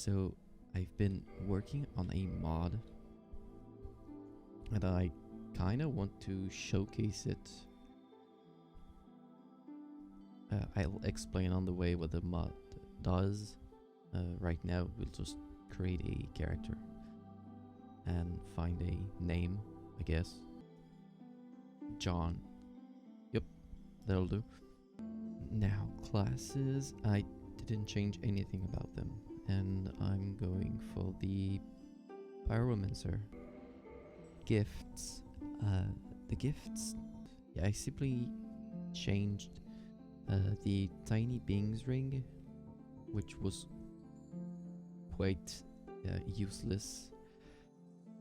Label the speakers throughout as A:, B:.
A: So I've been working on a mod and I kinda want to showcase it. I'll explain on the way what the mod does. Right now we'll just create a character and find a name, I guess. John. Yep, that'll do. Now, classes, I didn't change anything about them. And I'm going for the pyromancer. Gifts. The gifts, yeah, I simply changed the tiny beings ring, which was quite useless,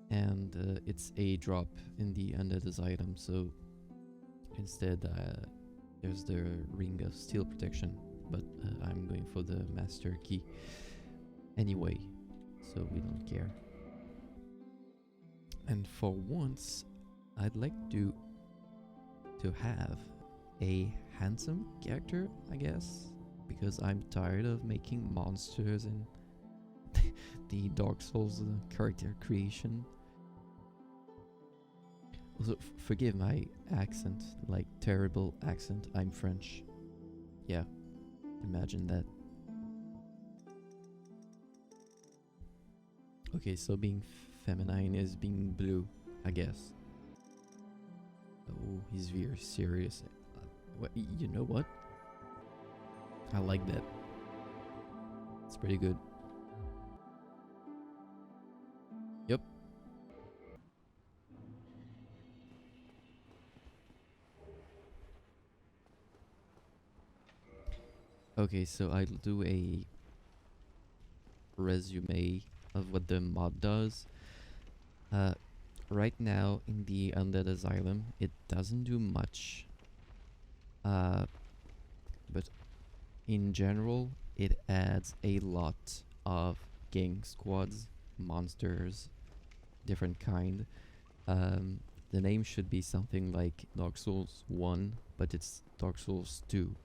A: and it's a drop in the Undead Asylum, so instead there's the ring of steel protection, but I'm going for the master key anyway, so we don't care. And for once I'd like to have a handsome character, I guess, because I'm tired of making monsters and the Dark Souls character creation. Also, forgive my accent, like terrible accent, I'm French. Yeah, imagine that. Okay, so being feminine is being blue, I guess. Oh, he's very serious. You know what? I like that. It's pretty good. Yep. Okay, so I'll do a resume of what the mod does. Right now in the Undead Asylum, it doesn't do much. But in general, it adds a lot of gang squads, monsters, different kind. The name should be something like Dark Souls 1, but it's Dark Souls 2.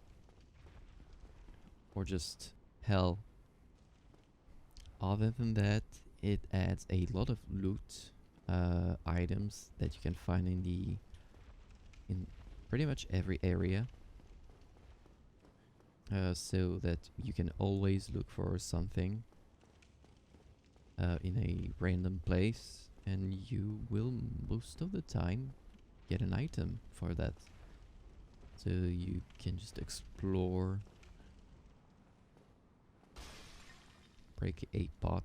A: Or just hell. Other than that, it adds a lot of loot items that you can find in pretty much every area. So that you can always look for something in a random place, and you will most of the time get an item for that. So you can just explore, break a pot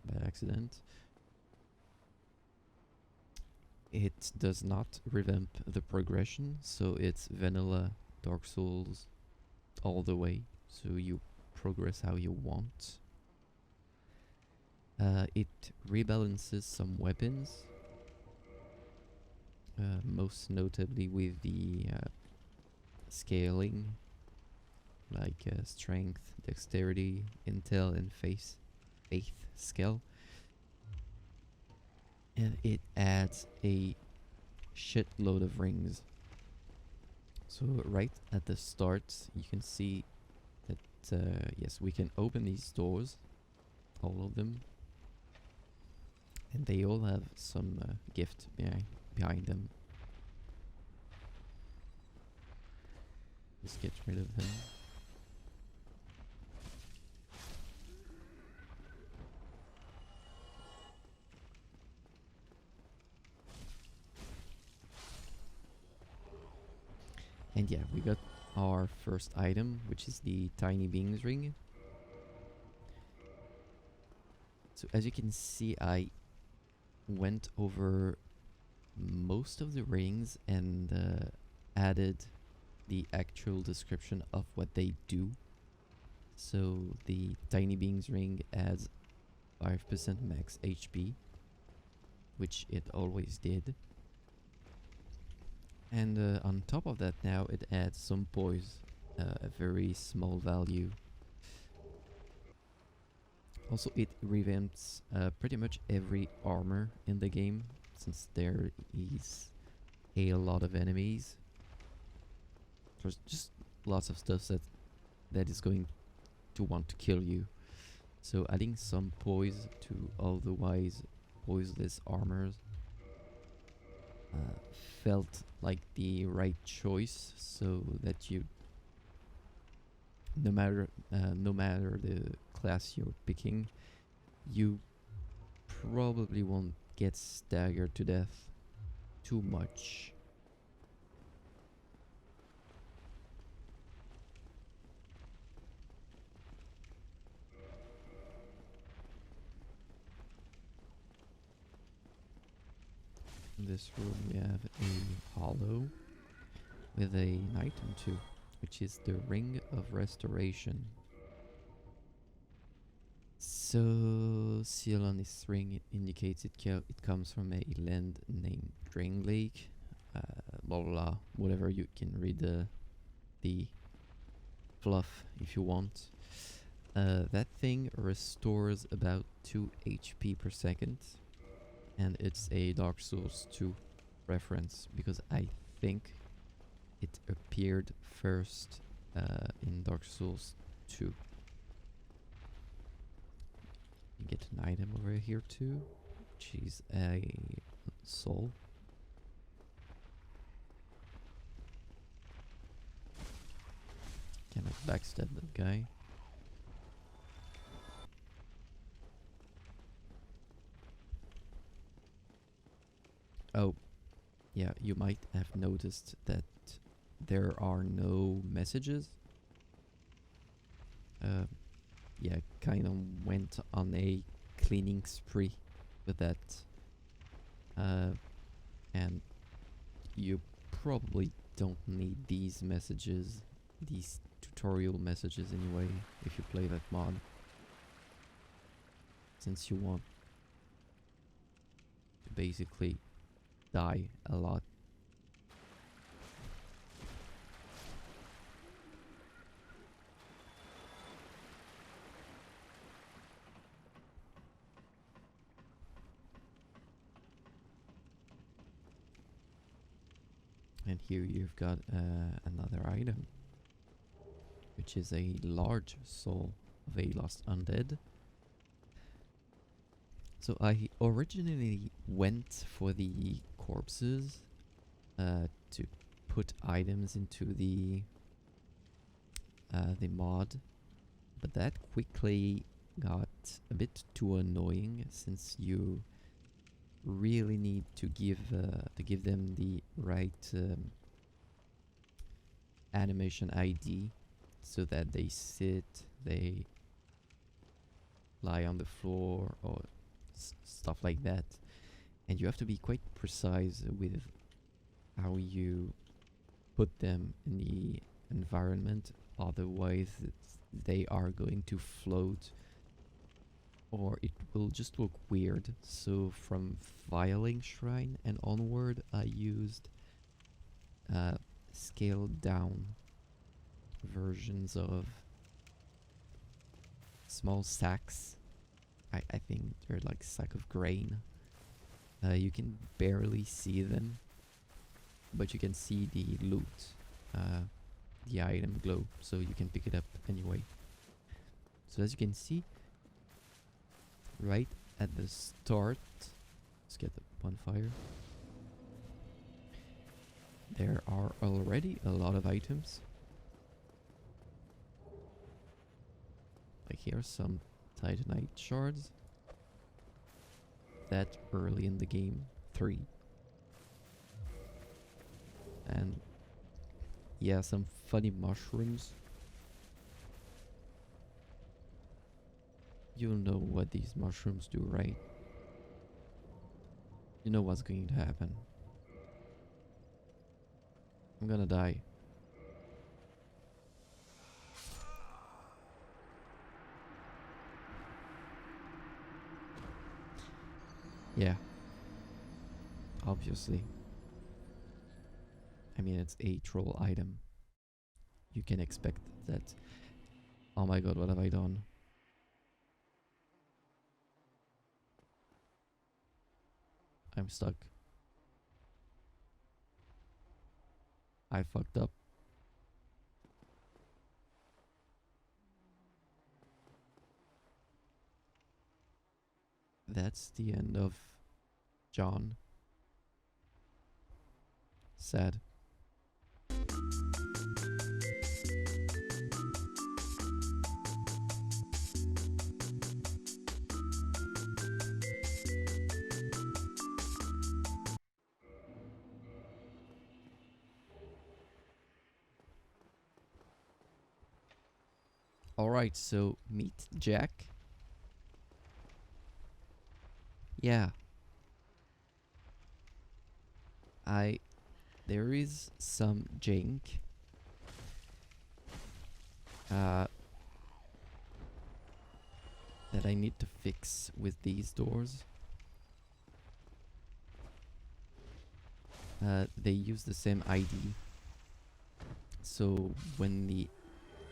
A: by accident. It does not revamp the progression, so it's vanilla Dark Souls all the way, so you progress how you want. It rebalances some weapons, most notably with the scaling, like strength, dexterity, intel, and faith scale. And it adds a shitload of rings. So right at the start, you can see that yes, we can open these doors, all of them, and they all have some gift behind them. Just get rid of them. And yeah, we got our first item, which is the tiny beings ring. So as you can see, I went over most of the rings and added the actual description of what they do. So the tiny beings ring adds 5% max HP, which it always did. And on top of that, now it adds some poise, a very small value. Also, it revamps pretty much every armor in the game, since there is a lot of enemies. There's just lots of stuff that is going to want to kill you. So adding some poise to otherwise poiseless armors uh, felt like the right choice, so that you, no matter the class you're picking, you probably won't get staggered to death too much. In this room we have a hollow with an item too, which is the Ring of Restoration. So, seal on this ring indicates it comes from a land named Drain Lake. Blah blah blah. Whatever, you can read the fluff if you want. That thing restores about 2 HP per second, and it's a Dark Souls 2 reference because I think it appeared first in Dark Souls 2. You get an item over here too, which is a soul. Cannot backstab that guy. Oh, yeah, you might have noticed that there are no messages. Yeah, kind of went on a cleaning spree with that. And you probably don't need these messages, these tutorial messages anyway, if you play that mod, since you want to basically die a lot. And here you've got another item, which is a large soul of a lost undead. So I originally went for the corpses to put items into the mod, but that quickly got a bit too annoying, since you really need to give them the right animation ID, so that they sit, they lie on the floor, or stuff like that. And you have to be quite precise with how you put them in the environment, otherwise they are going to float, or it will just look weird. So from Filing Shrine and onward, I used scaled down versions of small sacks. I think they're like sack of grain. You can barely see them, but you can see the loot, the item glow, so you can pick it up anyway. So as you can see, right at the start, let's get the bonfire. There are already a lot of items. Like here, some Titanite shards. That early in the game, 3. And yeah, some funny mushrooms. You know what these mushrooms do, right? You know what's going to happen. I'm gonna die. Yeah. Obviously. I mean, it's a troll item. You can expect that. Oh my god, what have I done? I'm stuck. I fucked up. that's the end of John. Sad. Alright, so meet Jack. Yeah. There is some jank. That I need to fix with these doors. They use the same ID. So when the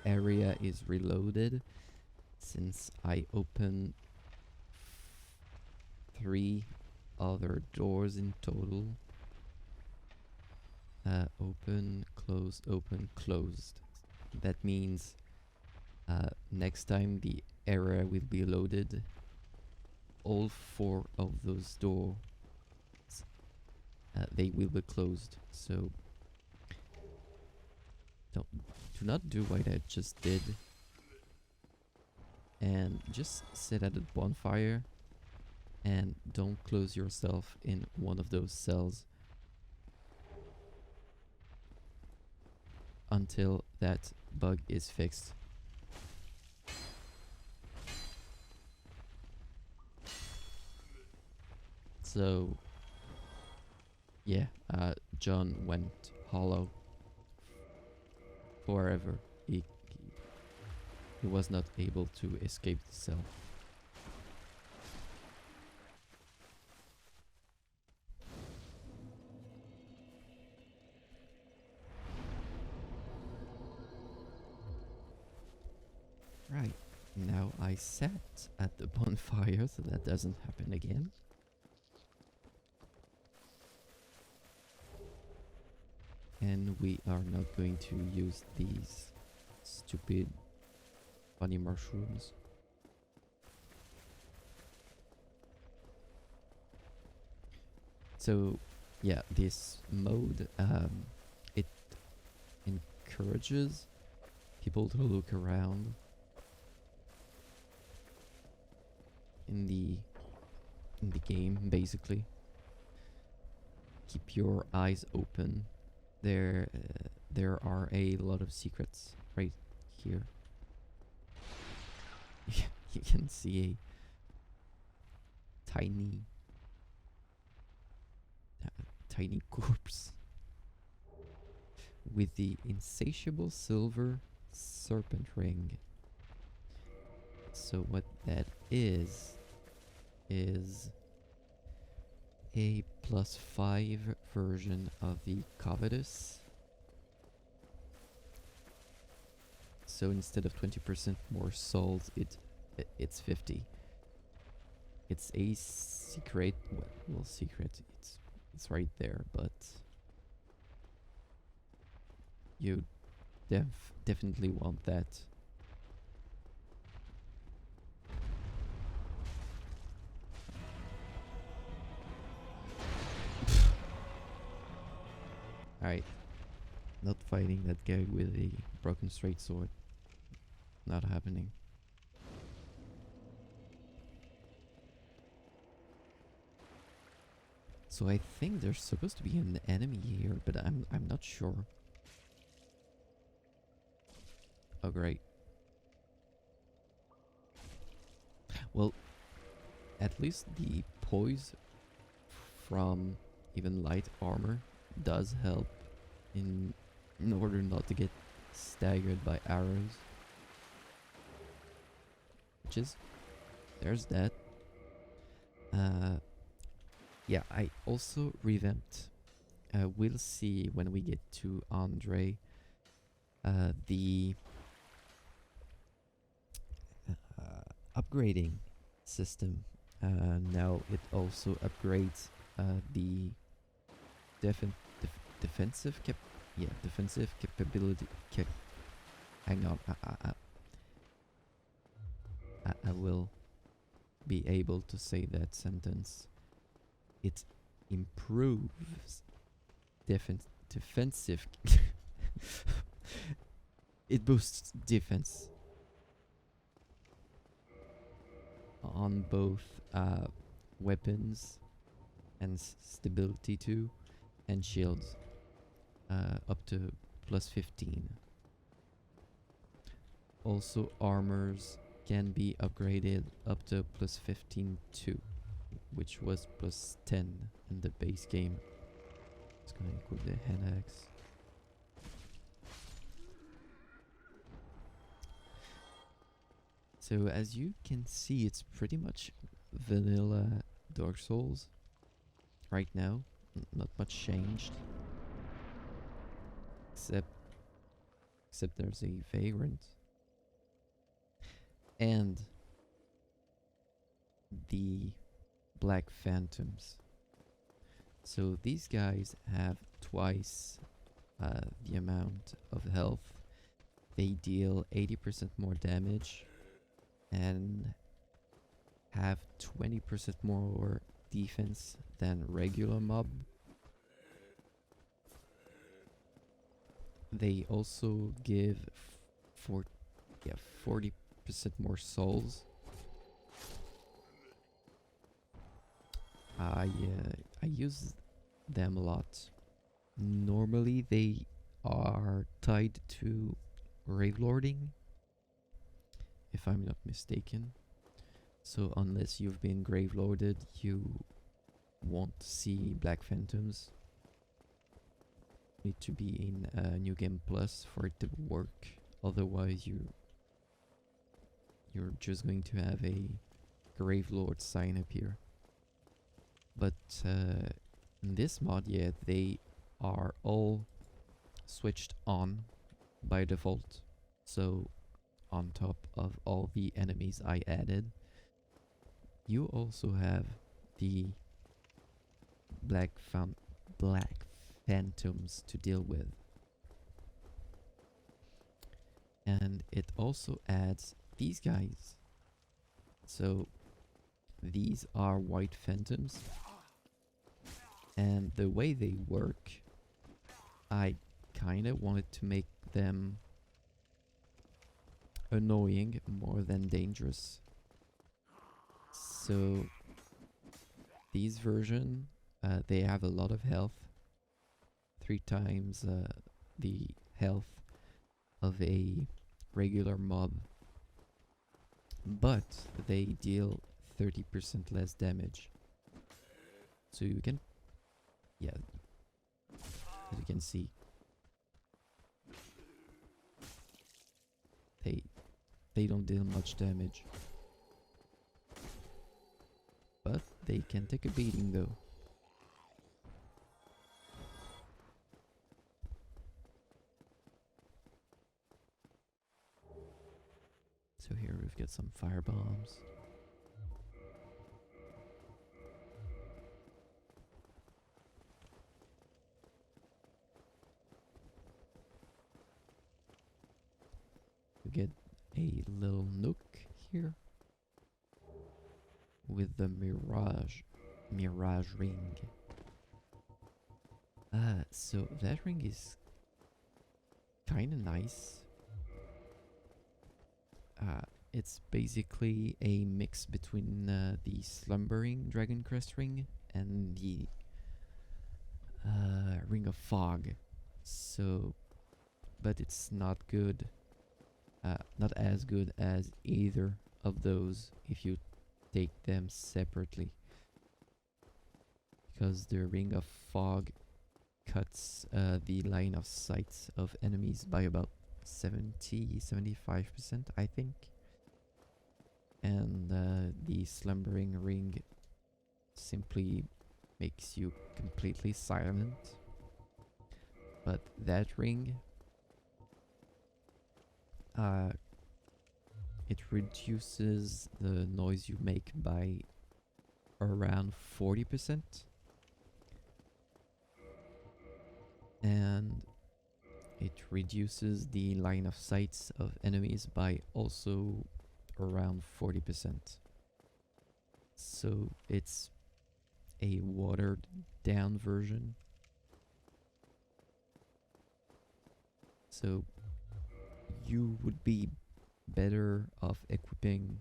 A: area is reloaded, since I open 3 other doors in total, open, closed. That means next time the area will be loaded, all 4 of those doors they will be closed. So do not do what I just did, and just sit at a bonfire and don't close yourself in one of those cells until that bug is fixed. So yeah, John went hollow forever. He was not able to escape the cell. Right, now I sat at the bonfire so that doesn't happen again. And we are not going to use these stupid funny mushrooms. So yeah, this mode, it encourages people to look around in the game, basically. Keep your eyes open. There are a lot of secrets right here. You can see a tiny corpse with the insatiable silver serpent ring. So what that is a +5 version of the Covetous. So instead of 20% more souls, it's 50. It's a secret. Well, secret. It's right there, but you definitely want that. Alright. Not fighting that guy with a broken straight sword. Not happening. So I think there's supposed to be an enemy here, but I'm not sure. Oh great. Well, at least the poise from even light armor does help in order not to get staggered by arrows. Which is, there's that. Yeah, I also revamped. We'll see when we get to Andre. The upgrading system. Now it also upgrades the defensive capability. Hang on, I will be able to say that sentence. It improves defensive. It boosts defense on both weapons and stability too, and shields up to plus 15. Also, armors can be upgraded up to plus 15 too, which was plus 10 in the base game. It's gonna equip the hand axe. So as you can see, it's pretty much vanilla Dark Souls right now. Not much changed, except there's a vagrant and the black phantoms. So these guys have twice the amount of health. They deal 80% more damage and have 20% more defense than regular mob. They also give 40% more souls. I use them a lot. Normally they are tied to gravelording, if I'm not mistaken. So unless you've been gravelorded, you won't see black phantoms. Need to be in New Game Plus for it to work. Otherwise, you're just going to have a gravelord sign appear. But in this mod, yeah, they are all switched on by default. So on top of all the enemies I added, you also have the black phantoms to deal with. And it also adds these guys. So these are white phantoms, and the way they work, I kinda wanted to make them annoying more than dangerous. So these version, they have a lot of health, 3 times the health of a regular mob, but they deal 30% less damage. So you can, yeah, as you can see, they don't deal much damage, but they can take a beating though. So here we've got some fire bombs. We get a little nook here with the mirage ring. So that ring is kinda nice. It's basically a mix between the slumbering dragon crest ring and the ring of fog. So, but it's not good. Not as good as either of those if you take them separately, because the ring of fog cuts the line of sight of enemies by about 75%, I think, and the slumbering ring simply makes you completely silent. But that ring, it reduces the noise you make by around 40%, and it reduces the line of sight of enemies by also around 40%. So it's a watered down version. So you would be better off equipping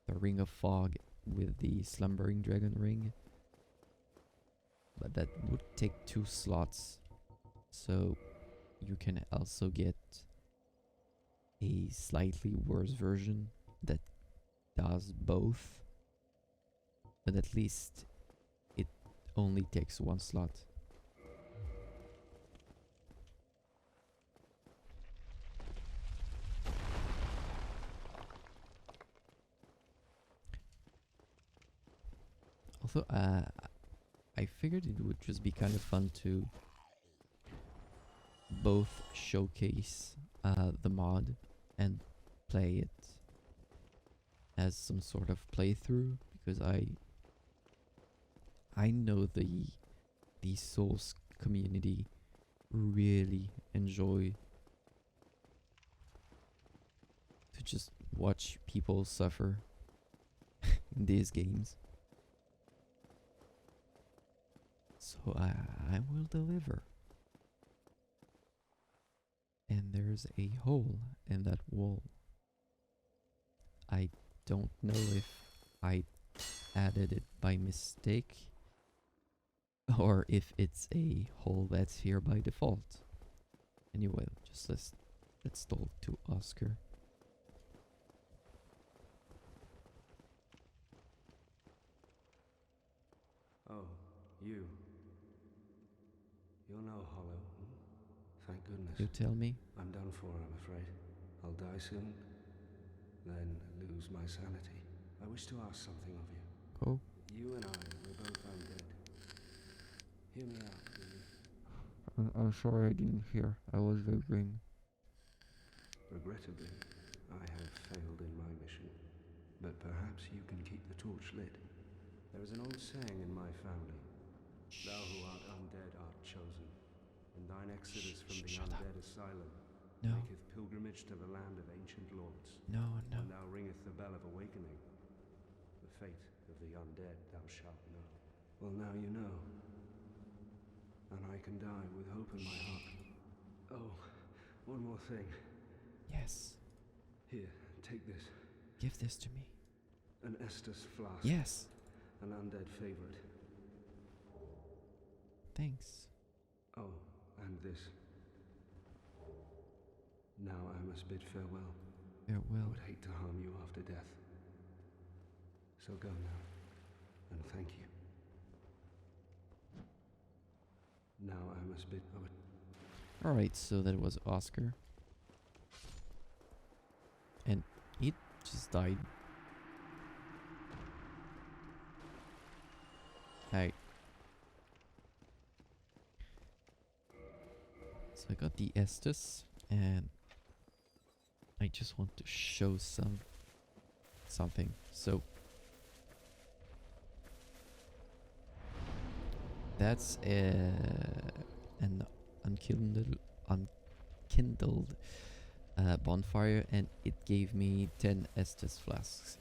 A: the Ring of Fog with the Slumbering Dragon Ring, but that would take 2 slots. So you can also get a slightly worse version that does both, but at least it only takes 1 slot. Also, I figured it would just be kind of fun to both showcase the mod and play it as some sort of playthrough, because I know the Souls community really enjoy to just watch people suffer in these games. So I will deliver. And there's a hole in that wall. I don't know if I added it by mistake or if it's a hole that's here by default. Anyway, just let's talk to Oscar.
B: Oh, you. You're no hollow. Thank goodness.
A: You tell me?
B: I'm done for, I'm afraid. I'll die soon, then lose my sanity. I wish to ask something of you.
A: Oh.
B: You and I, we're both undead. Hear me out, will you?
A: I'm sorry I didn't hear. I was laboring.
B: Regrettably, I have failed in my mission. But perhaps you can keep the torch lit. There is an old saying in my family. Thou who art undead art chosen, and thine exodus from the Undead Asylum maketh pilgrimage to the land of ancient lords.
A: No.
B: When thou ringeth the bell of awakening, the fate of the undead thou shalt know. Well, now you know. And I can die with hope in my heart. Oh, one more thing.
A: Yes.
B: Here, take this.
A: Give this to me.
B: An Estus flask.
A: Yes.
B: An undead favorite.
A: Thanks.
B: Oh, and this. Now I must bid farewell.
A: Farewell.
B: I would hate to harm you after death. So go now, and thank you. Now I must bid...
A: Alright, so that was Oscar. And he just died. Hey. So I got the Estus, and I just want to show something. So that's an unkindled bonfire, and it gave me 10 Estus flasks.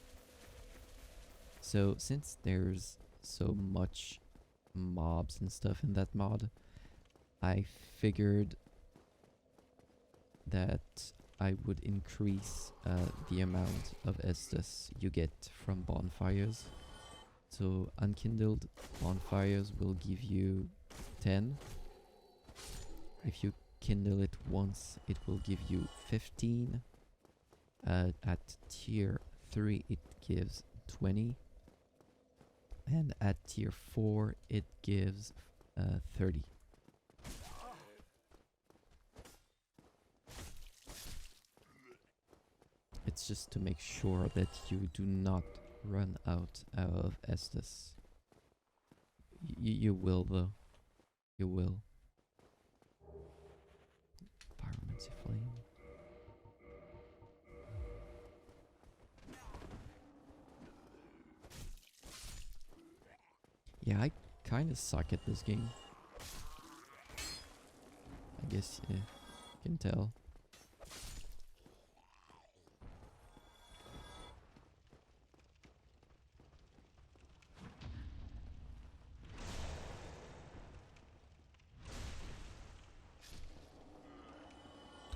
A: So since there's so much mobs and stuff in that mod, I figured that I would increase the amount of Estus you get from bonfires. So unkindled bonfires will give you 10. If you kindle it once, it will give you 15. At tier 3 it gives 20. And at tier 4 it gives 30. It's just to make sure that you do not run out of Estus. You will though. You will. Pyromancy Flame. Yeah, I kinda suck at this game. I guess you can tell.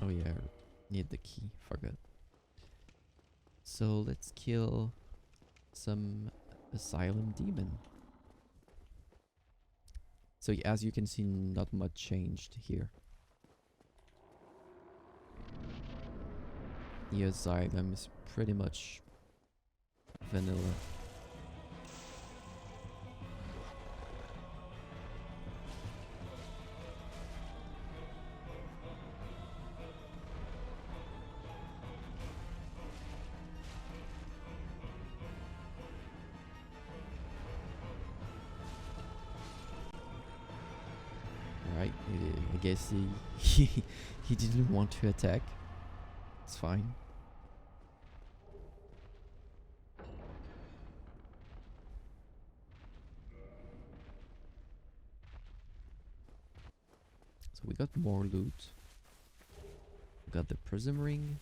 A: Oh yeah, need the key. Forgot. So let's kill some asylum demon. So as you can see, not much changed here. The asylum is pretty much vanilla. Right, I guess he didn't want to attack. It's fine. So we got more loot. We got the prism ring.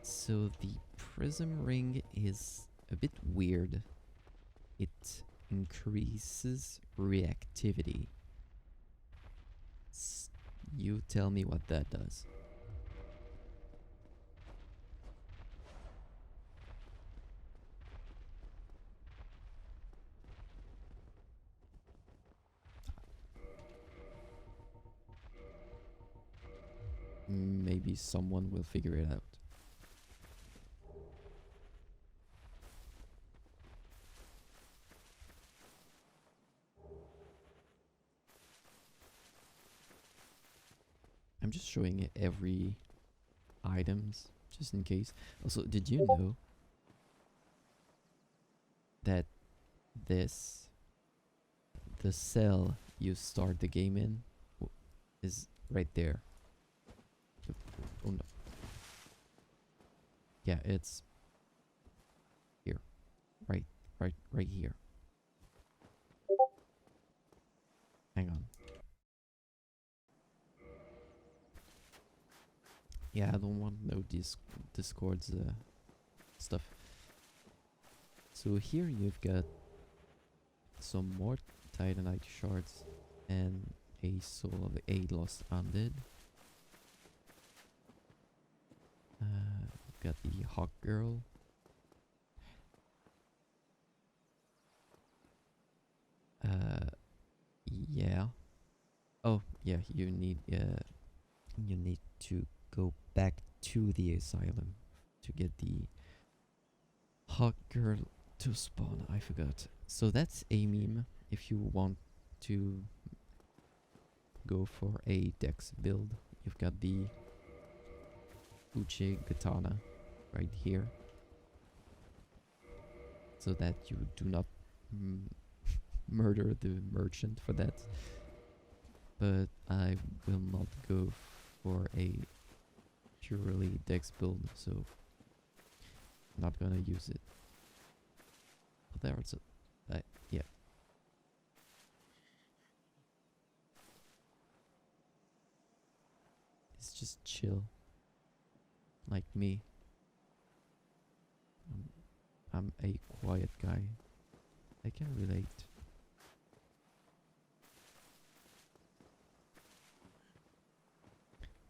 A: So the prism ring is a bit weird. It increases reactivity. You tell me what that does. Maybe someone will figure it out. I'm just showing every items just in case. Also, did you know that this, the cell you start the game in, is right there? Oh no. Yeah, it's here. Right here. Hang on. Yeah, I don't want no Discord's stuff. So here you've got some more Titanite shards and a soul of a lost undead. Got the hawk girl. Yeah. Oh yeah, you need to go back to the asylum to get the hawk girl to spawn. I forgot. So that's a meme if you want to go for a dex build. You've got the Uche katana right here, so that you do not murder the merchant for that. But I will not go for a purely dex build, so I'm not gonna use it. But there's a yeah. It's just chill, like me. I'm a quiet guy. I can relate.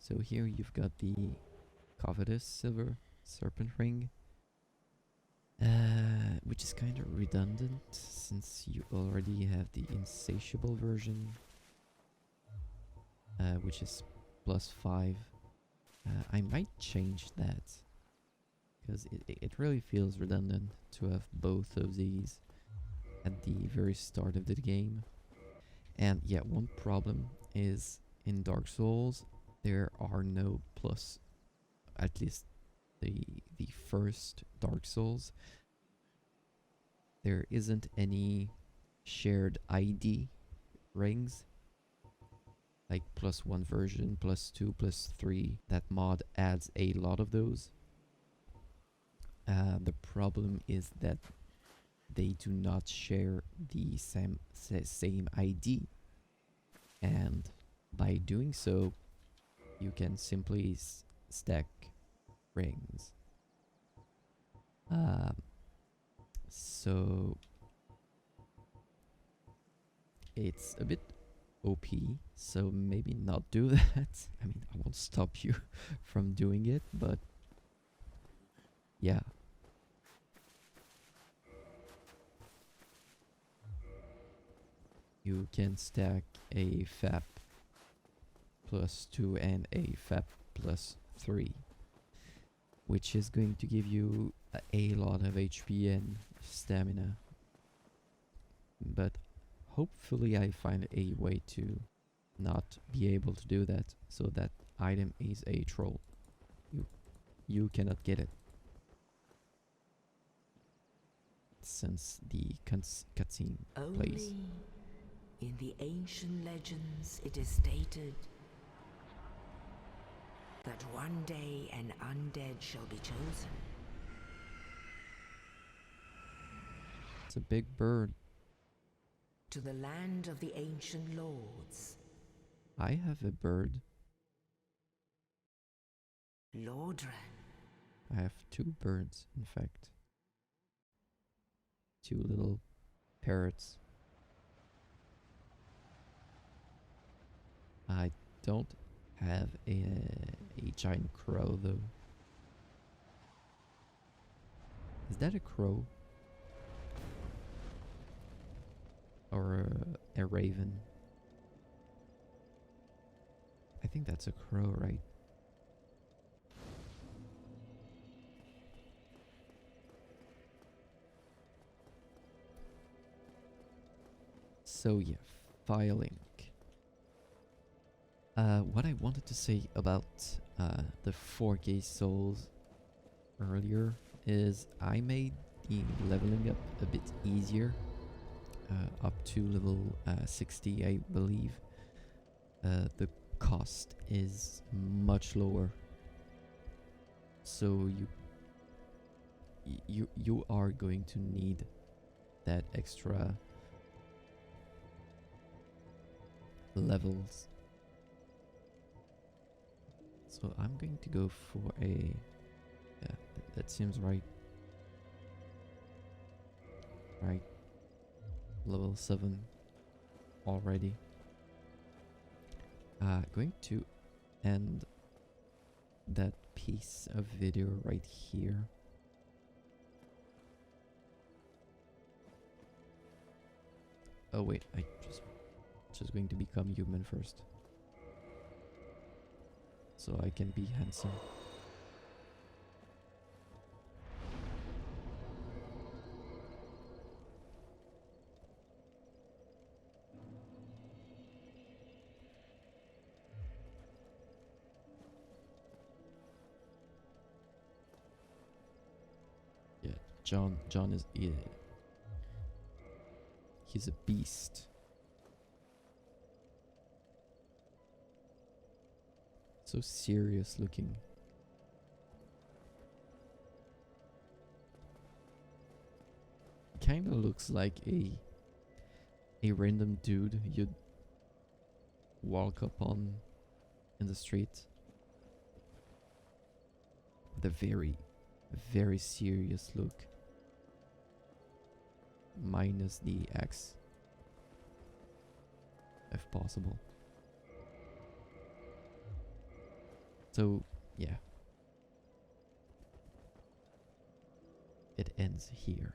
A: So here you've got the covetous silver serpent ring, which is kind of redundant since you already have the insatiable version, which is +5. I might change that because it really feels redundant to have both of these at the very start of the game. And yeah, one problem is in Dark Souls there are no plus, at least the first Dark Souls, there isn't any shared ID rings like +1 version, +2, +3. That mod adds a lot of those. The problem is that they do not share the same ID, and by doing so you can simply stack rings. So it's a bit OP, so maybe not do that. I mean, I won't stop you from doing it, but yeah. You can stack a FAP +2 and a FAP +3, which is going to give you a lot of HP and stamina. But hopefully I find a way to not be able to do that, so that item is a troll. You cannot get it. Since the cutscene plays.
C: Only in the ancient legends it is stated that one day an undead shall be chosen.
A: It's a big bird.
C: To the land of the ancient lords.
A: I have a bird.
C: Lordran.
A: I have 2 birds, in fact. 2 little parrots. I don't have a giant crow though. Is that a crow? Or a raven? I think that's a crow, right? So yeah, filing. What I wanted to say about the 4K souls earlier is I made the leveling up a bit easier, up to level 60 I believe. The cost is much lower, so you are going to need that extra levels. So I'm going to go for a... yeah, that seems right. Right. Level 7 already. Going to end that piece of video right here. Oh wait, I just going to become human first, so I can be handsome. Yeah, John is he's a beast. So serious looking. Kinda looks like a random dude you'd walk upon in the street with a very serious look, minus the X if possible. So yeah, it ends here.